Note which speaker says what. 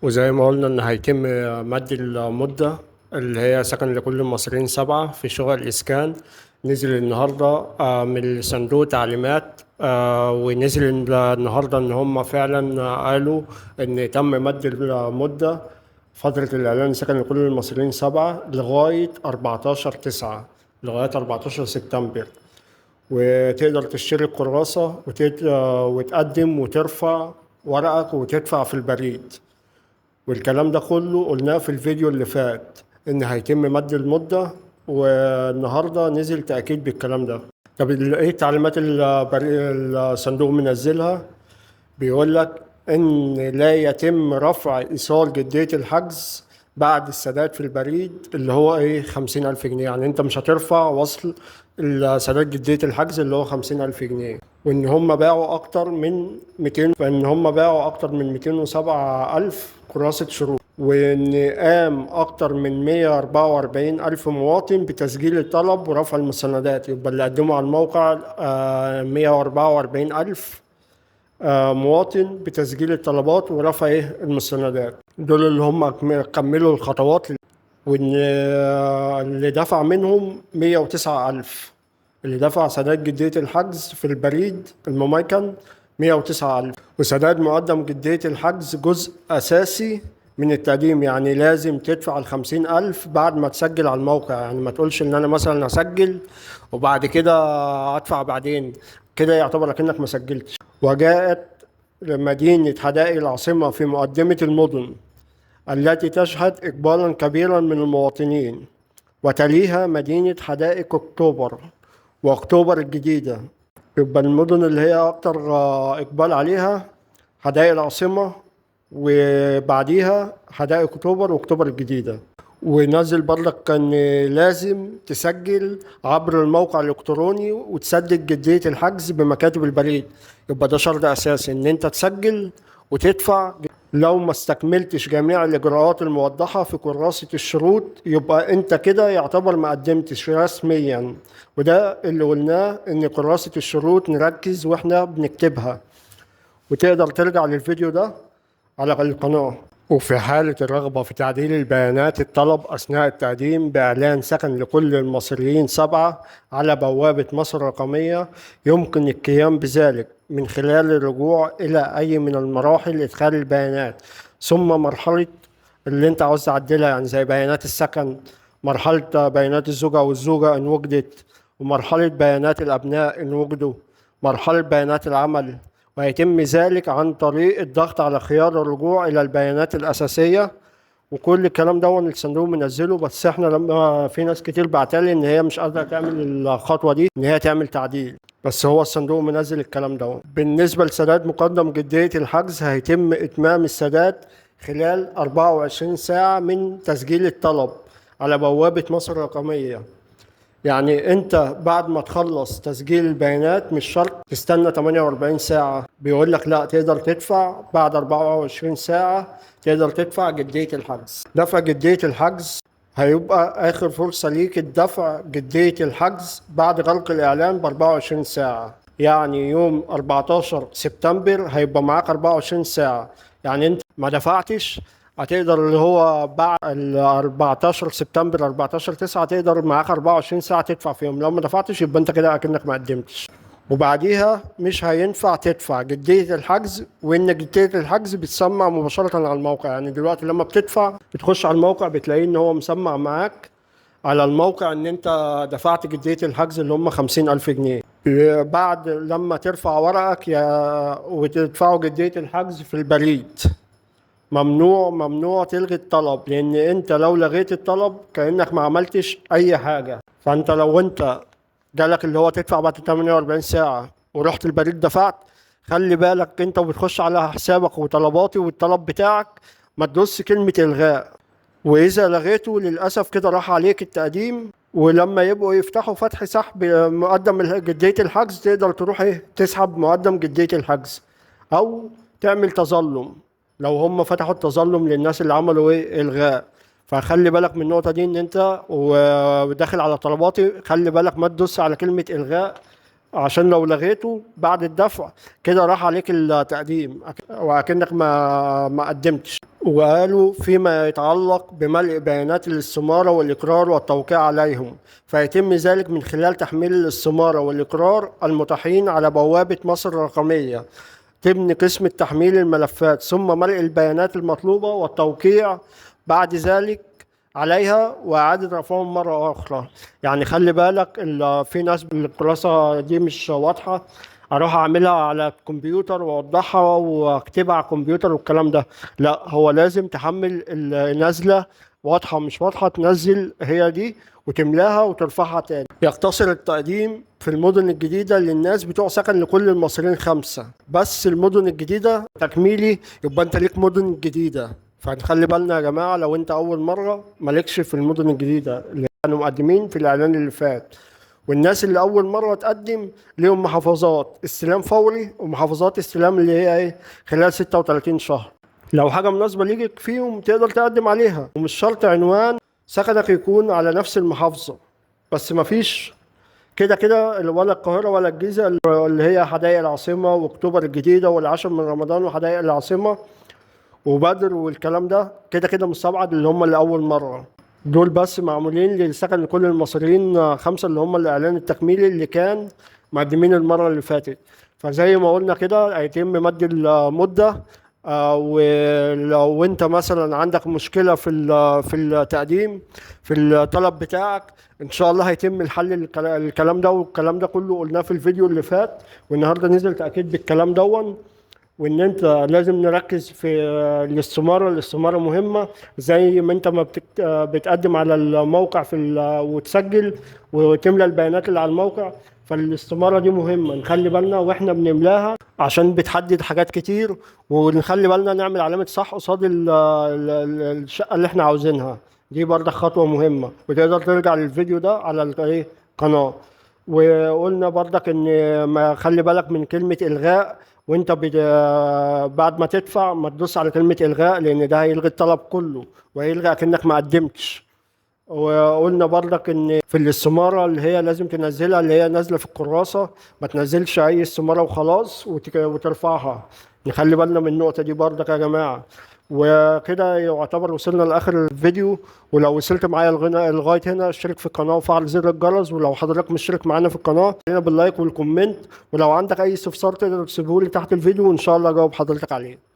Speaker 1: وزي ما قلنا إن هيتم مد المدة اللي هي سكن لكل المصريين 7 في شقق الإسكان. نزل النهاردة من صندوق تعليمات، ونزل النهاردة إن هم فعلا قالوا إن تم مد المدة فترة الإعلان سكن لكل المصريين 7 لغاية 14/9، لغاية 14 سبتمبر. وتقدر تشتري الكراسة وتقدم وترفع ورقك وتدفع في البريد. والكلام ده كله قلناه في الفيديو اللي فات ان هيتم مد المدة، والنهاردة نزل تأكيد بالكلام ده. طب ايه التعليمات اللي الصندوق منزلها؟ بيقول لك ان لا يتم رفع ايصال جدية الحجز بعد السداد في البريد اللي هو ايه 50,000 جنيه. يعني انت مش هترفع وصل السداد جدية الحجز اللي هو 50,000 جنيه. وان هم باعوا اكتر من 200، فان هم باعوا اكتر من 207,000 كراسة شروط، وان قام اكتر من 144,000 مواطن بتسجيل الطلب ورفع المستندات. يبقى اللي قدموا على الموقع 144,000 مواطن بتسجيل الطلبات ورفع المستندات. دول اللي هم كملوا الخطوات. وان اللي دفع منهم 109,000، اللي دفع سداد جدية الحجز في البريد المميكن 109,000. وسداد مقدم جدية الحجز جزء أساسي من التقديم، يعني لازم تدفع 50,000 بعد ما تسجل على الموقع. يعني ما تقولش إن أنا مثلا هسجل وبعد كده أدفع بعدين، كده يعتبر كأنك ما سجلتش. وجاءت مدينة حدائق العاصمة في مقدمة المدن التي تشهد إقبالا كبيرا من المواطنين، وتليها مدينة حدائق أكتوبر وأكتوبر الجديدة. يبقى المدن اللي هي أكتر إقبال عليها حدائق العاصمة، وبعديها حدائق أكتوبر وأكتوبر الجديدة. ونزل برضك إن لازم تسجل عبر الموقع الإلكتروني وتسدد جدية الحجز بمكاتب البريد. يبقى ده شرط أساسي إن أنت تسجل وتدفع. لو ما استكملتش جميع الإجراءات الموضحة في كراسة الشروط يبقى أنت كده يعتبر ما قدمتش رسميا. وده اللي قلناه، إن كراسة الشروط نركز وإحنا بنكتبها. وتقدر ترجع للفيديو ده على القناة. وفي حالة الرغبة في تعديل البيانات الطلب أثناء التقديم بإعلان سكن لكل المصريين 7 على بوابة مصر الرقمية، يمكن القيام بذلك من خلال الرجوع إلى أي من المراحل إدخال البيانات، ثم مرحلة اللي أنت عاوز تعدلها، يعني زي بيانات السكن، مرحلة بيانات الزوجة والزوجة إن وجدت، ومرحلة بيانات الأبناء إن وجدوا، مرحلة بيانات العمل. ويتم ذلك عن طريق الضغط على خيار الرجوع إلى البيانات الأساسية. وكل الكلام ده الصندوق منزله، بس احنا لما في ناس كتير بعتلي ان هي مش قادرة تعمل الخطوة دي، ان هي تعمل تعديل، بس هو الصندوق منزل الكلام ده. بالنسبة لسداد مقدم جدية الحجز، هيتم إتمام السداد خلال 24 ساعة من تسجيل الطلب على بوابة مصر الرقمية. يعني انت بعد ما تخلص تسجيل البيانات مش شرط تستنى 48 ساعة. بيقول لك لا، تقدر تدفع بعد 24 ساعة، تقدر تدفع جدية الحجز. دفع جدية الحجز هيبقى آخر فرصة ليك الدفع جدية الحجز بعد غلق الإعلان ب 24 ساعة. يعني يوم 14 سبتمبر هيبقى معاك 24 ساعة. يعني انت ما دفعتش، هتقدر اللي هو بعد ال 14 سبتمبر 14/9 تقدر معاك 24 ساعة تدفع فيهم. لو ما دفعتش يبقى انت كده اكنك ما قدمتش. وبعديها مش هينفع تدفع جدية الحجز، وان جدية الحجز بتسمع مباشرة على الموقع. يعني دلوقتي لما بتدفع بتخش على الموقع بتلاقيه ان هو مسمع معاك على الموقع ان انت دفعت جدية الحجز اللي هم 50,000 جنيه. بعد لما ترفع ورقك وتدفعوا جدية الحجز في البريد، ممنوع تلغي الطلب، لان انت لو لغيت الطلب كأنك ما عملتش اي حاجة. فانت لو انت جالك اللي هو تدفع بعد 48 ساعة ورحت البريد دفعت، خلي بالك انت وبتخش على حسابك وطلباتي والطلب بتاعك ما تدوس كلمة الغاء. واذا لغيته للاسف كده راح عليك التقديم. ولما يبقوا يفتحوا فتح سحب مقدم جدية الحجز تقدر تروح تسحب مقدم جدية الحجز، او تعمل تظلم لو هم فتحوا التظلم للناس اللي عملوا الغاء. فخلي بالك من النقطة دي، ان انت وداخل على طلباتي خلي بالك ما تدوس على كلمة الغاء، عشان لو لغيته بعد الدفع كده راح عليك التقديم وأكنك ما قدمتش. وقالوا فيما يتعلق بملء بيانات الاستمارة والإقرار والتوقيع عليهم، فيتم ذلك من خلال تحميل الاستمارة والإقرار المتاحين على بوابة مصر الرقمية ضمن قسم تحميل الملفات، ثم ملء البيانات المطلوبة والتوقيع بعد ذلك عليها وإعادة رفعهم مرة أخرى. يعني خلي بالك في ناس الخلاصة دي مش واضحة، أروح أعملها على الكمبيوتر وأوضحها وأكتبها على الكمبيوتر والكلام ده. لا، هو لازم تحمل النازلة واضحة مش واضحة، تنزل هي دي وتملاها وترفعها تاني. يقتصر التقديم في المدن الجديدة للناس بتوع سكن لكل المصريين 5 بس. المدن الجديدة تكميلي، يبقى أنت ليك مدن جديدة. فنخلي بالنا يا جماعة، لو أنت أول مرة مالكش في المدن الجديدة اللي كانوا مقدمين في الإعلان اللي فات، والناس اللي أول مرة تقدم ليهم محافظات استلام فوري ومحافظات استلام اللي هي إيه خلال 36 شهر. لو حاجة مناسبة ليك فيهم تقدر تقدم عليها، ومش شرط عنوان سكنك يكون على نفس المحافظة، بس مفيش كده كده ولا القاهرة ولا الجيزة اللي هي حدائق العاصمة وأكتوبر الجديدة والعاشر من رمضان وحدائق العاصمة وبدر والكلام ده، كده كده مستبعد اللي هم اللي أول مرة. دول بس معمولين للسكن لكل المصريين 5 اللي هم الإعلان التكميلي اللي كان مقدمين المرة اللي فاتت. فزي ما قلنا كده هيتم مد المدة. ولو انت مثلا عندك مشكلة في التقديم في الطلب بتاعك، ان شاء الله هيتم الحل الكلام ده، والكلام ده كله قلناه في الفيديو اللي فات، والنهارده نزل تأكيد بالكلام دون. وان انت لازم نركز في الاستمارة مهمة، زي ما انت ما بتقدم على الموقع وتسجل وتملى البيانات اللي على الموقع. فالاستمارة دي مهمة، نخلي بالنا واحنا بنملاها عشان بتحدد حاجات كتير، ونخلي بالنا نعمل علامة صح قصاد الشقة اللي احنا عاوزينها. دي برضه خطوة مهمة، وتقدر ترجع للفيديو ده على القناة. وقلنا برضك ان ما خلي بالك من كلمة إلغاء، وانت بعد ما تدفع ما تدوس على كلمة إلغاء، لأن ده هيلغي الطلب كله وهيلغي أكنك ما قدمتش. وقلنا برضك ان في الاستمارة اللي هي لازم تنزلها اللي هي نازلة في الكراسة، ما تنزلش أي استمارة وخلاص وترفعها. نخلي بالنا من النقطة دي برضك يا جماعة. وكده يعتبر وصلنا لآخر الفيديو. ولو وصلت معايا لغاية هنا، اشترك في القناة وفعل زر الجرس. ولو حضرتك مشترك معانا في القناة هنا باللايك والكومنت. ولو عندك أي استفسار تقدر تسيبهولي تحت الفيديو وإن شاء الله أجاوب حضرتك عليه.